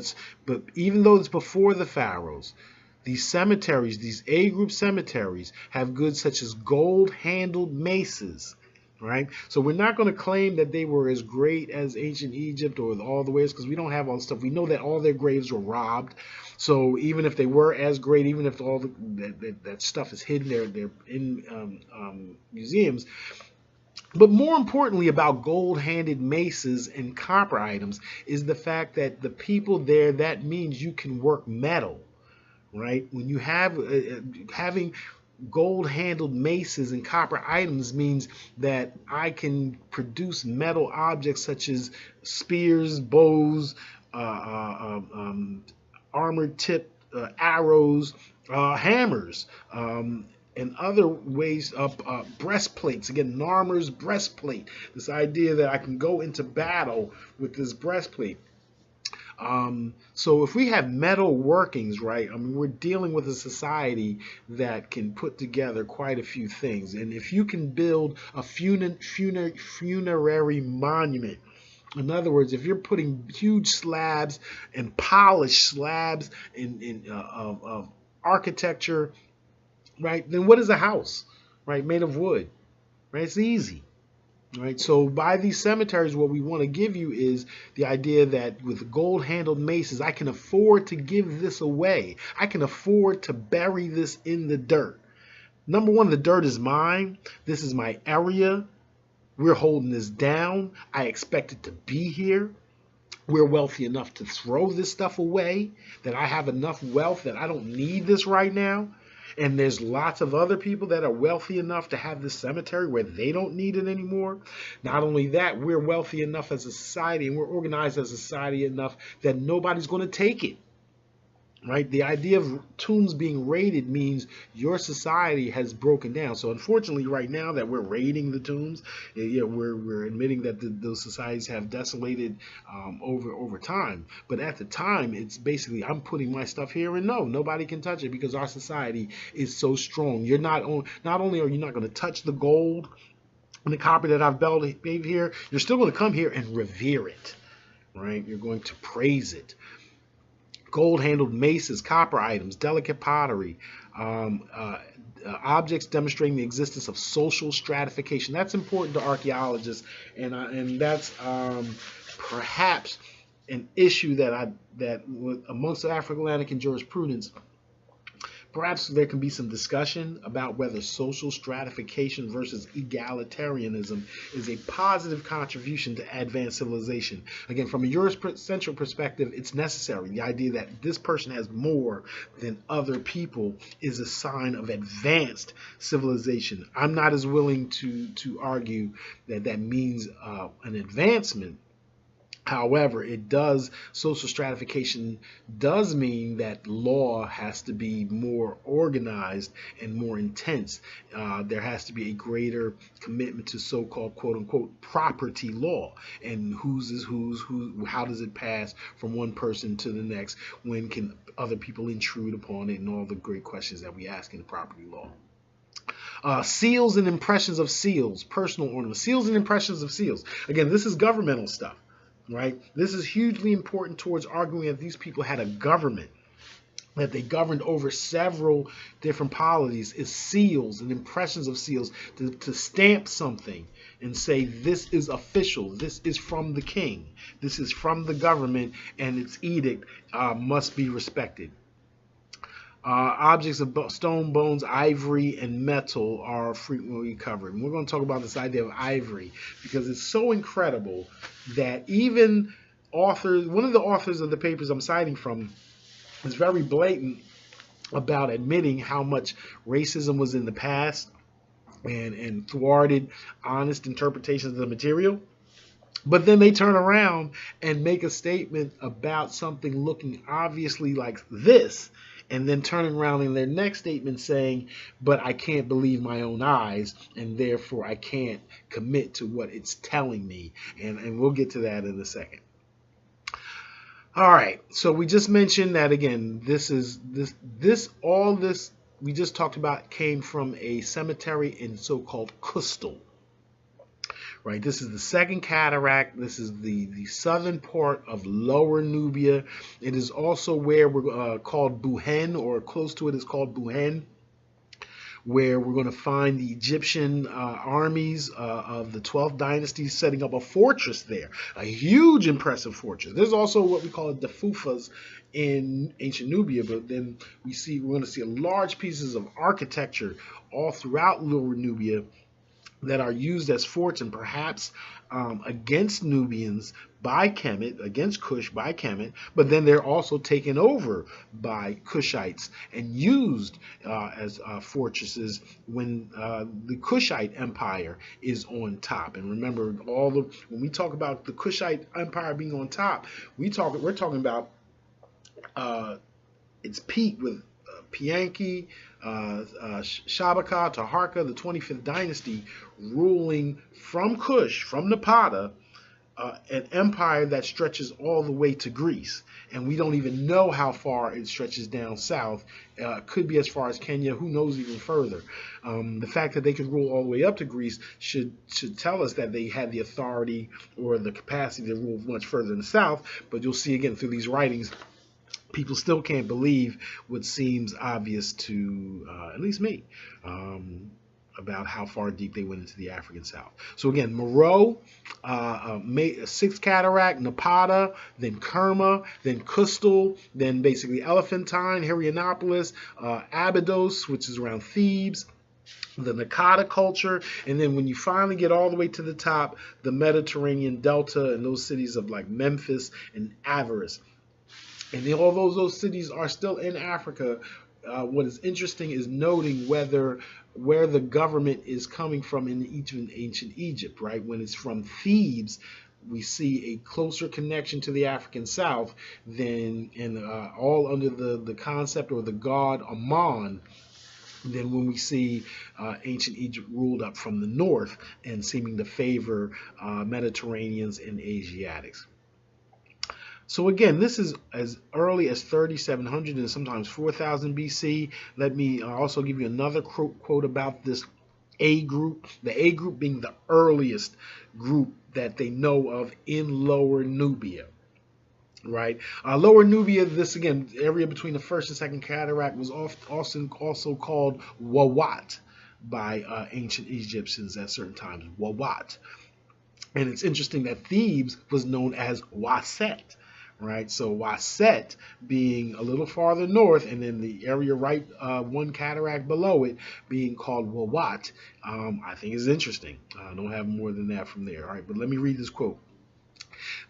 but even though it's before the pharaohs, these cemeteries, these A group cemeteries, have goods such as gold-handled maces, right? So we're not going to claim that they were as great as ancient Egypt or all the ways, because we don't have all the stuff. We know that all their graves were robbed. So even if they were as great, even if all that stuff is hidden, they're in museums. But more importantly about gold-handed maces and copper items is the fact that the people there, that means you can work metal, right? When you have having gold-handled maces and copper items means that I can produce metal objects such as spears, bows, armor-tipped arrows, hammers, and other ways of breastplates. Again, an armor's breastplate. This idea that I can go into battle with this breastplate. So if we have metal workings, right, I mean, we're dealing with a society that can put together quite a few things. And if you can build a funerary monument, in other words, if you're putting huge slabs and polished slabs of architecture, right, then what is a house, right, made of wood, right? It's easy. Right, so by these cemeteries, what we want to give you is the idea that with gold-handled maces, I can afford to give this away. I can afford to bury this in the dirt. Number one, the dirt is mine. This is my area. We're holding this down. I expect it to be here. We're wealthy enough to throw this stuff away, that I have enough wealth that I don't need this right now. And there's lots of other people that are wealthy enough to have this cemetery where they don't need it anymore. Not only that, we're wealthy enough as a society, and we're organized as a society enough that nobody's going to take it. right? The idea of tombs being raided means your society has broken down. So unfortunately, right now that we're raiding the tombs, we're admitting that those societies have desolated over time. But at the time, it's basically I'm putting my stuff here, and no, nobody can touch it because our society is so strong. Not only are you not going to touch the gold and the copper that I've made here, you're still going to come here and revere it, right? You're going to praise it. Gold-handled maces, copper items, delicate pottery, objects demonstrating the existence of social stratification. That's important to archaeologists, and that's perhaps an issue that amongst Afrolantican jurisprudence. Perhaps there can be some discussion about whether social stratification versus egalitarianism is a positive contribution to advanced civilization. Again, from a Eurocentric perspective, it's necessary. The idea that this person has more than other people is a sign of advanced civilization. I'm not as willing to argue that that means an advancement. However, social stratification does mean that law has to be more organized and more intense. There has to be a greater commitment to so-called quote unquote property law, and whose is whose, how does it pass from one person to the next, when can other people intrude upon it, and all the great questions that we ask in property law. Seals and impressions of seals, personal ornaments, seals and impressions of seals. Again, this is governmental stuff. Right? This is hugely important towards arguing that these people had a government, that they governed over several different polities. Is seals and impressions of seals, to stamp something and say this is official, this is from the king, this is from the government, and its edict must be respected. Objects of stone, bones, ivory, and metal are frequently covered. And we're going to talk about this idea of ivory because it's so incredible that even one of the authors of the papers I'm citing from is very blatant about admitting how much racism was in the past and thwarted honest interpretations of the material. But then they turn around and make a statement about something looking obviously like this, and then turning around in their next statement saying, but I can't believe my own eyes, and therefore I can't commit to what it's telling me. And we'll get to that in a second. All right, so we just mentioned that again, all this we just talked about came from a cemetery in so-called Kustal. Right, this is the second cataract. This is the southern part of Lower Nubia. It is also where we're called Buhen, or close to it is called Buhen, where we're going to find the Egyptian armies of the 12th dynasty setting up a fortress there, a huge, impressive fortress. There's also what we call Defufas in ancient Nubia, but then we're going to see large pieces of architecture all throughout Lower Nubia that are used as forts, and perhaps against Nubians by Kemet, against Kush by Kemet, but then they're also taken over by Kushites and used as fortresses when the Kushite Empire is on top. And remember, when we talk about the Kushite Empire being on top, we're talking about its peak with Pianki, Shabaka, Taharka, the 25th dynasty, ruling from Kush, from Napata, an empire that stretches all the way to Greece. And we don't even know how far it stretches down south. Could be as far as Kenya, who knows even further. The fact that they could rule all the way up to Greece should tell us that they had the authority or the capacity to rule much further in the south. But you'll see again through these writings, people still can't believe what seems obvious to at least me about how far deep they went into the African South. So again, Meroe, Sixth Cataract, Napata, then Kerma, then Kustal, then basically Elephantine, Hierapolis, Abydos, which is around Thebes, the Nakata culture, and then when you finally get all the way to the top, the Mediterranean Delta and those cities of like Memphis and Avaris. And although those cities are still in Africa, what is interesting is noting where the government is coming from in ancient Egypt, right? When it's from Thebes, we see a closer connection to the African South than in all under the concept or the god Amun than when we see ancient Egypt ruled up from the north and seeming to favor Mediterraneans and Asiatics. So again, this is as early as 3700 and sometimes 4000 BC. Let me also give you another quote about this A group, the A group being the earliest group that they know of in Lower Nubia. Right, Lower Nubia. This again, area between the first and second cataract was also called Wawat by ancient Egyptians at certain times. Wawat, and it's interesting that Thebes was known as Waset. Right, so Waset being a little farther north, and then the area right one cataract below it being called Wawat, I think is interesting. I don't have more than that from there. All right, but let me read this quote.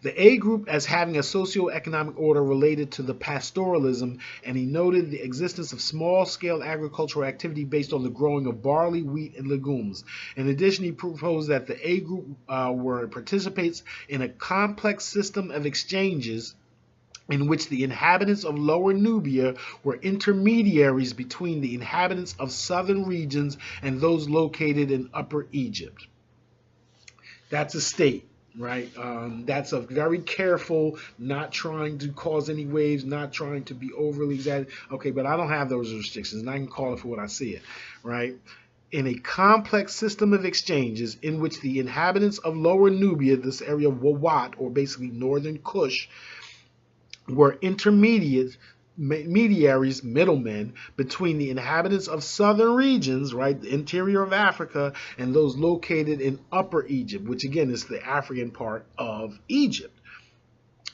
The A group as having a socio-economic order related to the pastoralism, and he noted the existence of small-scale agricultural activity based on the growing of barley, wheat, and legumes. In addition, he proposed that the A group participates in a complex system of exchanges in which the inhabitants of Lower Nubia were intermediaries between the inhabitants of southern regions and those located in Upper Egypt. That's a state. Right, that's a very careful, not trying to cause any waves, not trying to be overly exaggerated. Okay, but I don't have those restrictions, and I can call it for what I see it. Right, in a complex system of exchanges in which the inhabitants of Lower Nubia, this area of Wawat, or basically northern Kush, were intermediaries, middlemen between the inhabitants of southern regions, right, the interior of Africa, and those located in Upper Egypt, which again is the African part of Egypt.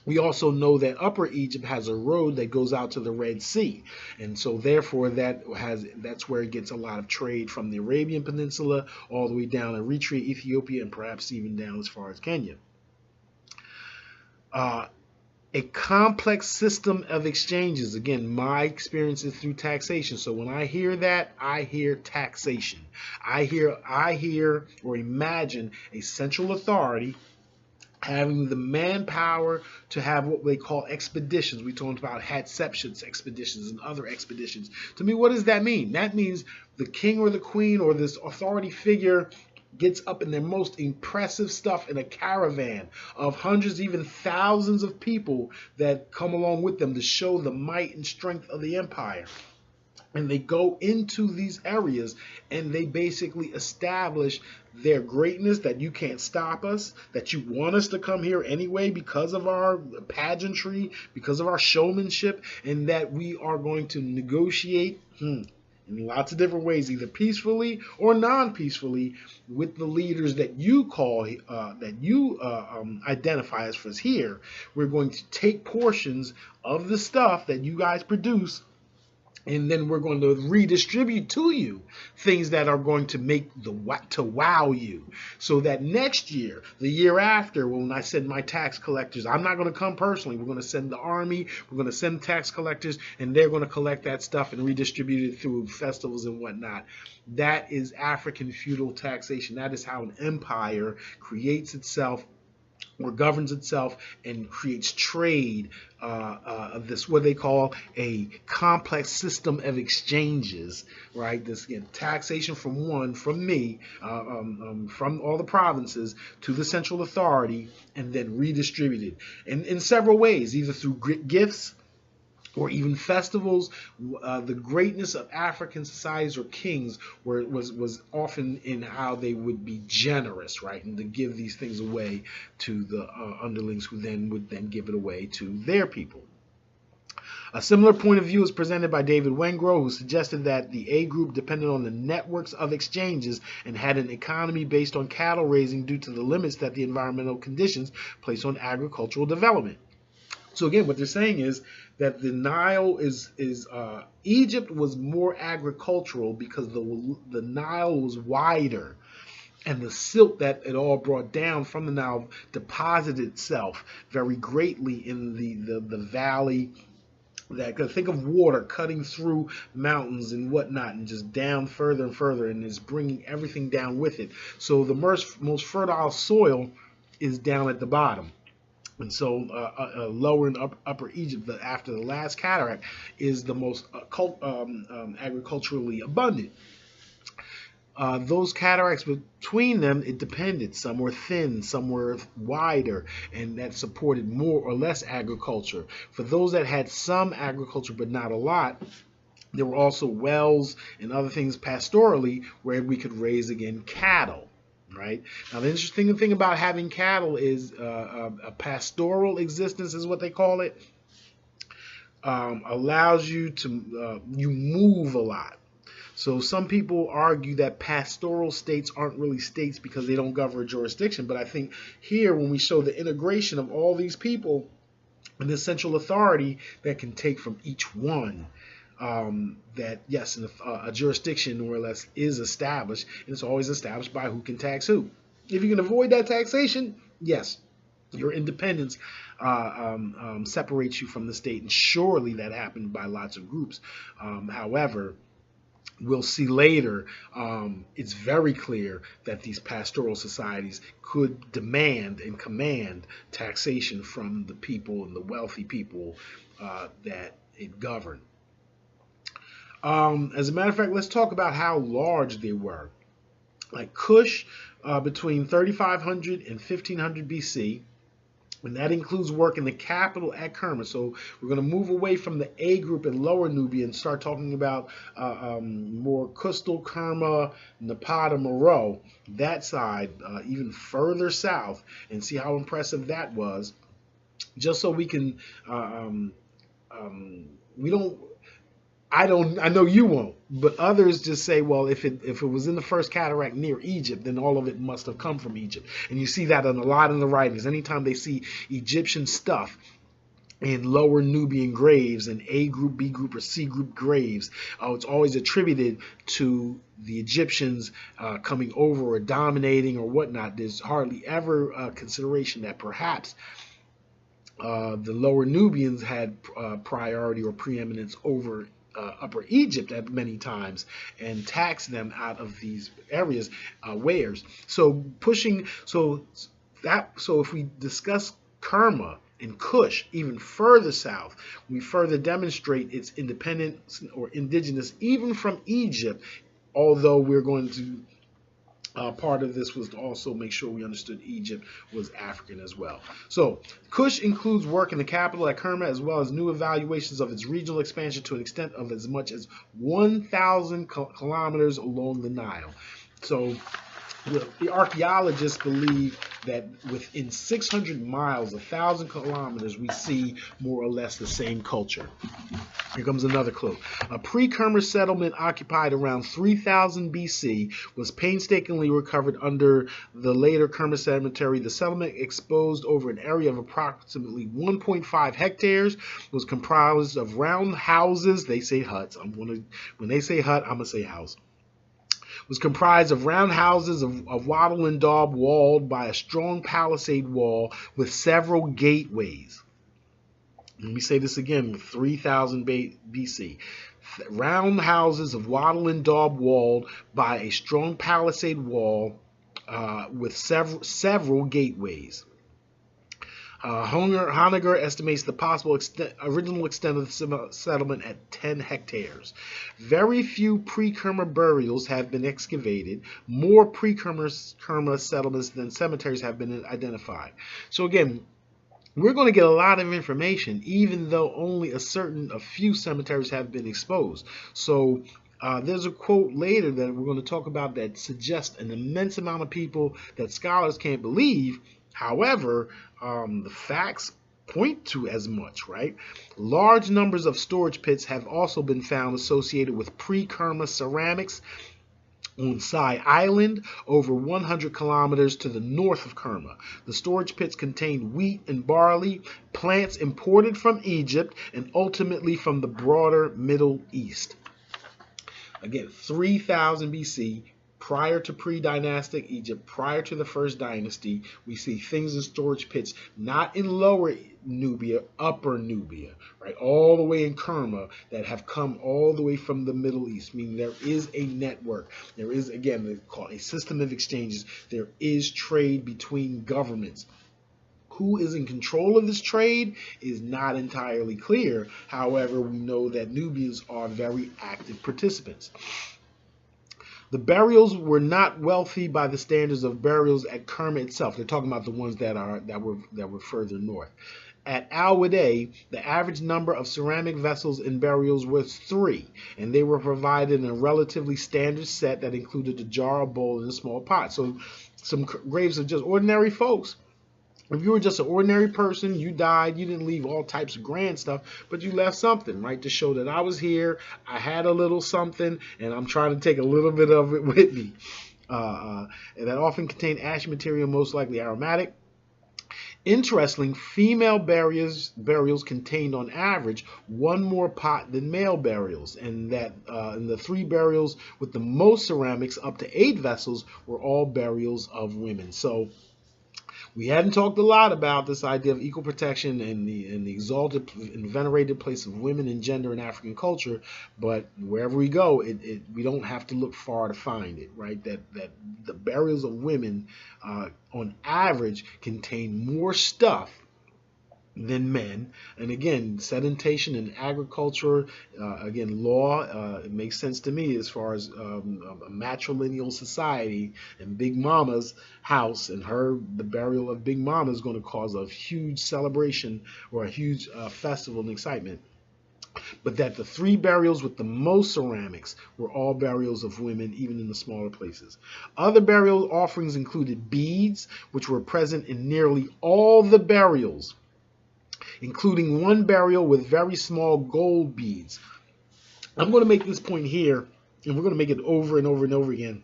We also know that Upper Egypt has a road that goes out to the Red Sea, and so therefore that's where it gets a lot of trade from the Arabian Peninsula all the way down Eritrea, Ethiopia, and perhaps even down as far as Kenya. A complex system of exchanges. Again, my experience is through taxation. So when I hear that, I hear taxation. I hear or imagine a central authority having the manpower to have what they call expeditions. We talked about Hatshepsut's expeditions and other expeditions. To me, what does that mean? That means the king or the queen or this authority figure gets up in their most impressive stuff in a caravan of hundreds, even thousands of people that come along with them to show the might and strength of the empire. And they go into these areas and they basically establish their greatness, that you can't stop us, that you want us to come here anyway because of our pageantry, because of our showmanship, and that we are going to negotiate in lots of different ways, either peacefully or non-peacefully, with the leaders that you call, identify as for us here. We're going to take portions of the stuff that you guys produce, and then we're going to redistribute to you things that are going to make to wow you, so that next year, the year after, when I send my tax collectors, I'm not going to come personally. We're going to send the army, we're going to send tax collectors, and they're going to collect that stuff and redistribute it through festivals and whatnot. That is African feudal taxation. That is how an empire creates itself or governs itself and creates trade, this what they call a complex system of exchanges, right? This again, taxation from me, from all the provinces to the central authority, and then redistributed in several ways, either through gifts or even festivals. The greatness of African societies or kings was often in how they would be generous, right, and to give these things away to the underlings, who would then give it away to their people. A similar point of view is presented by David Wengrow, who suggested that the A group depended on the networks of exchanges and had an economy based on cattle raising due to the limits that the environmental conditions place on agricultural development. So again, what they're saying is that the Nile Egypt was more agricultural because the Nile was wider, and the silt that it all brought down from the Nile deposited itself very greatly in the valley. Think of water cutting through mountains and whatnot, and just down further and further, and is bringing everything down with it. So the most fertile soil is down at the bottom. And so lower and upper Egypt, after the last cataract, is the most agriculturally abundant. Those cataracts between them, it depended. Some were thin, some were wider, and that supported more or less agriculture. For those that had some agriculture but not a lot, there were also wells and other things pastorally where we could raise, again, cattle. Right? Now, the interesting thing about having cattle is a pastoral existence is what they call it. Allows you to you move a lot. So some people argue that pastoral states aren't really states because they don't govern a jurisdiction. But I think here, when we show the integration of all these people and the central authority that can take from each one, that yes, a jurisdiction more or less is established, and it's always established by who can tax who. If you can avoid that taxation, yes, your independence separates you from the state, and surely that happened by lots of groups. However, we'll see later, it's very clear that these pastoral societies could demand and command taxation from the people and the wealthy people that it governed. As a matter of fact, let's talk about how large they were. Like Kush, between 3500 and 1500 BC, and that includes work in the capital at Kerma. So we're going to move away from the A group in Lower Nubia and start talking about more coastal Kerma, Napata, Meroe, that side, even further south, and see how impressive that was. Just so we can, I know you won't, but others just say, well, if it was in the first cataract near Egypt, then all of it must have come from Egypt. And you see that a lot in the writings. Anytime they see Egyptian stuff in Lower Nubian graves and A group, B group, or C group graves, it's always attributed to the Egyptians coming over or dominating or whatnot. There's hardly ever a consideration that perhaps the Lower Nubians had priority or preeminence over Upper Egypt at many times and tax them out of these areas, wares. So if we discuss Kerma and Kush even further south, we further demonstrate its independence or indigenous even from Egypt, although we're going to part of this was to also make sure we understood Egypt was African as well. So Kush includes work in the capital at Kerma, as well as new evaluations of its regional expansion to an extent of as much as 1,000 kilometers along the Nile. So the archaeologists believe that within 600 miles, 1,000 kilometers, we see more or less the same culture. Here comes another clue. A pre-Kerma settlement occupied around 3000 BC was painstakingly recovered under the later Kerma cemetery. The settlement, exposed over an area of approximately 1.5 hectares, was comprised of round houses. They say huts. When they say hut, I'm going to say house. Was comprised of round houses of wattle and daub, walled by a strong palisade wall with several gateways. Let me say this again, 3000 BC. Round houses of wattle and daub, walled by a strong palisade wall with several gateways. Honegger estimates the possible original extent of the settlement at 10 hectares. Very few pre-Kerma burials have been excavated. More pre-Kerma settlements than cemeteries have been identified. So again, we're going to get a lot of information, even though only a few cemeteries have been exposed. So there's a quote later that we're going to talk about that suggests an immense amount of people that scholars can't believe. However, the facts point to as much, right? Large numbers of storage pits have also been found associated with pre-Kerma ceramics on Sai Island, over 100 kilometers to the north of Kerma. The storage pits contained wheat and barley, plants imported from Egypt and ultimately from the broader Middle East. Again, 3000 BC, prior to pre-dynastic Egypt, prior to the first dynasty. We see things in storage pits, not in lower Nubia, upper Nubia, right, all the way in Kerma, that have come all the way from the Middle East, meaning there is a network. There is, again, they call it a system of exchanges. There is trade between governments. Who is in control of this trade is not entirely clear. However, we know that Nubians are very active participants. The burials were not wealthy by the standards of burials at Kerma itself. They're talking about the ones that were further north. At Al-Wadi, the average number of ceramic vessels in burials was 3, and they were provided in a relatively standard set that included a jar, a bowl, and a small pot. So some graves of just ordinary folks. If you were just an ordinary person, you died, you didn't leave all types of grand stuff, but you left something, right, to show that I was here, I had a little something, and I'm trying to take a little bit of it with me. And that often contained ash material, most likely aromatic. Interestingly, female burials contained on average 1 more pot than male burials, and that in the 3 burials with the most ceramics, up to 8 vessels, were all burials of women. So we hadn't talked a lot about this idea of equal protection and the exalted and venerated place of women and gender in African culture, but wherever we go, we don't have to look far to find it, right? That the burials of women, on average, contain more stuff than men. And again, sedimentation in agriculture, again, law, it makes sense to me as far as a matrilineal society, and Big Mama's house and the burial of Big Mama is going to cause a huge celebration or a huge festival and excitement. But that the 3 burials with the most ceramics were all burials of women, even in the smaller places. Other burial offerings included beads, which were present in nearly all the burials, including 1 burial with very small gold beads. I'm going to make this point here, and we're going to make it over and over and over again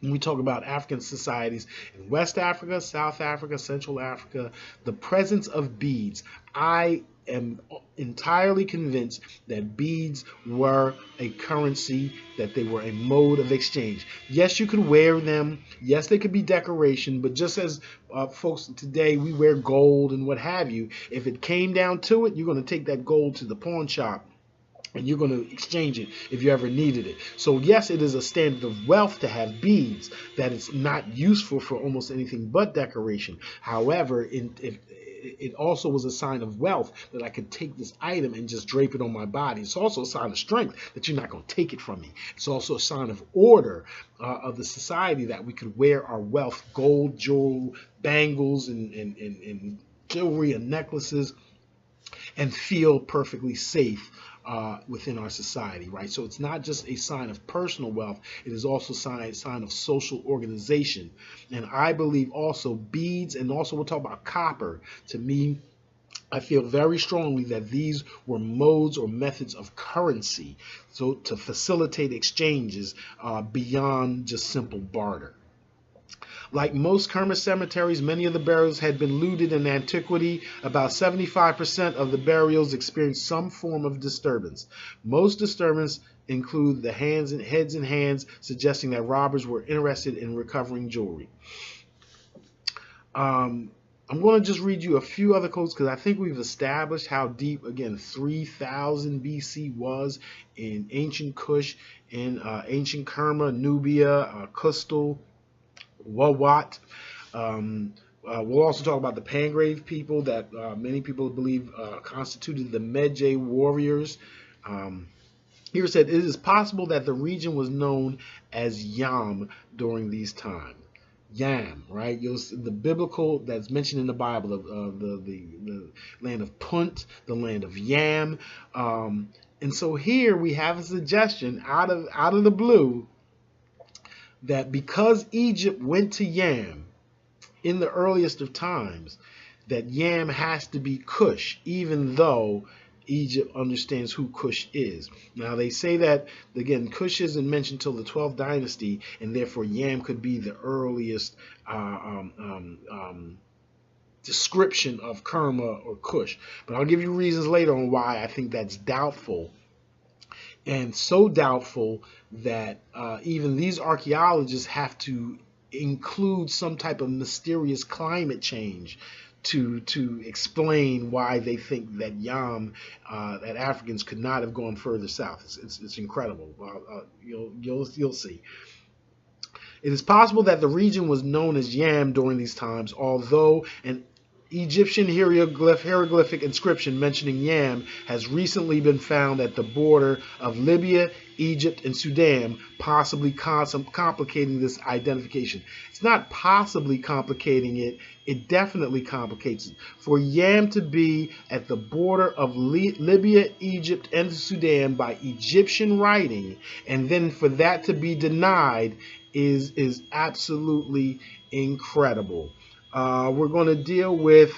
when we talk about African societies in West Africa, South Africa, Central Africa, the presence of beads. I am entirely convinced that beads were a currency, that they were a mode of exchange. Yes, you could wear them. Yes, they could be decoration, but just as folks today, we wear gold and what have you, if it came down to it, you're going to take that gold to the pawn shop and you're going to exchange it if you ever needed it. So yes, it is a standard of wealth to have beads, that it's not useful for almost anything but decoration. However, it also was a sign of wealth that I could take this item and just drape it on my body. It's also a sign of strength that you're not going to take it from me. It's also a sign of order of the society, that we could wear our wealth, gold, jewel, bangles, and jewelry and necklaces, and feel perfectly safe within our society, right? So it's not just a sign of personal wealth, it is also a sign of social organization. And I believe also beads, and also we'll talk about copper. To me, I feel very strongly that these were modes or methods of currency, so to facilitate exchanges beyond just simple barter. Like most Kerma cemeteries, many of the burials had been looted in antiquity. About 75% of the burials experienced some form of disturbance. Most disturbance include the heads and hands, suggesting that robbers were interested in recovering jewelry. I'm going to just read you a few other quotes because I think we've established how deep, again, 3000 BC was in ancient Kush, in ancient Kerma, Nubia, Kustal, Wawat. We'll also talk about the Pangrave people that many people believe constituted the Medjay warriors. Here it said, it is possible that the region was known as Yam during these times. Yam, right? The biblical that's mentioned in the Bible of the land of Punt, the land of Yam. And so here we have a suggestion out of the blue that because Egypt went to Yam in the earliest of times, that Yam has to be Cush, even though Egypt understands who Cush is. Now they say that, again, Cush isn't mentioned until the 12th dynasty, and therefore Yam could be the earliest description of Kerma or Cush. But I'll give you reasons later on why I think that's doubtful. and so doubtful that even these archaeologists have to include some type of mysterious climate change to explain why they think that that Africans could not have gone further south. It's incredible. You'll see. It is possible that the region was known as Yam during these times, although an Egyptian hieroglyphic inscription mentioning Yam has recently been found at the border of Libya, Egypt, and Sudan, possibly complicating this identification. It's not possibly complicating it, it definitely complicates it. For Yam to be at the border of Libya, Egypt, and Sudan by Egyptian writing, and then for that to be denied is absolutely incredible. We're going to deal with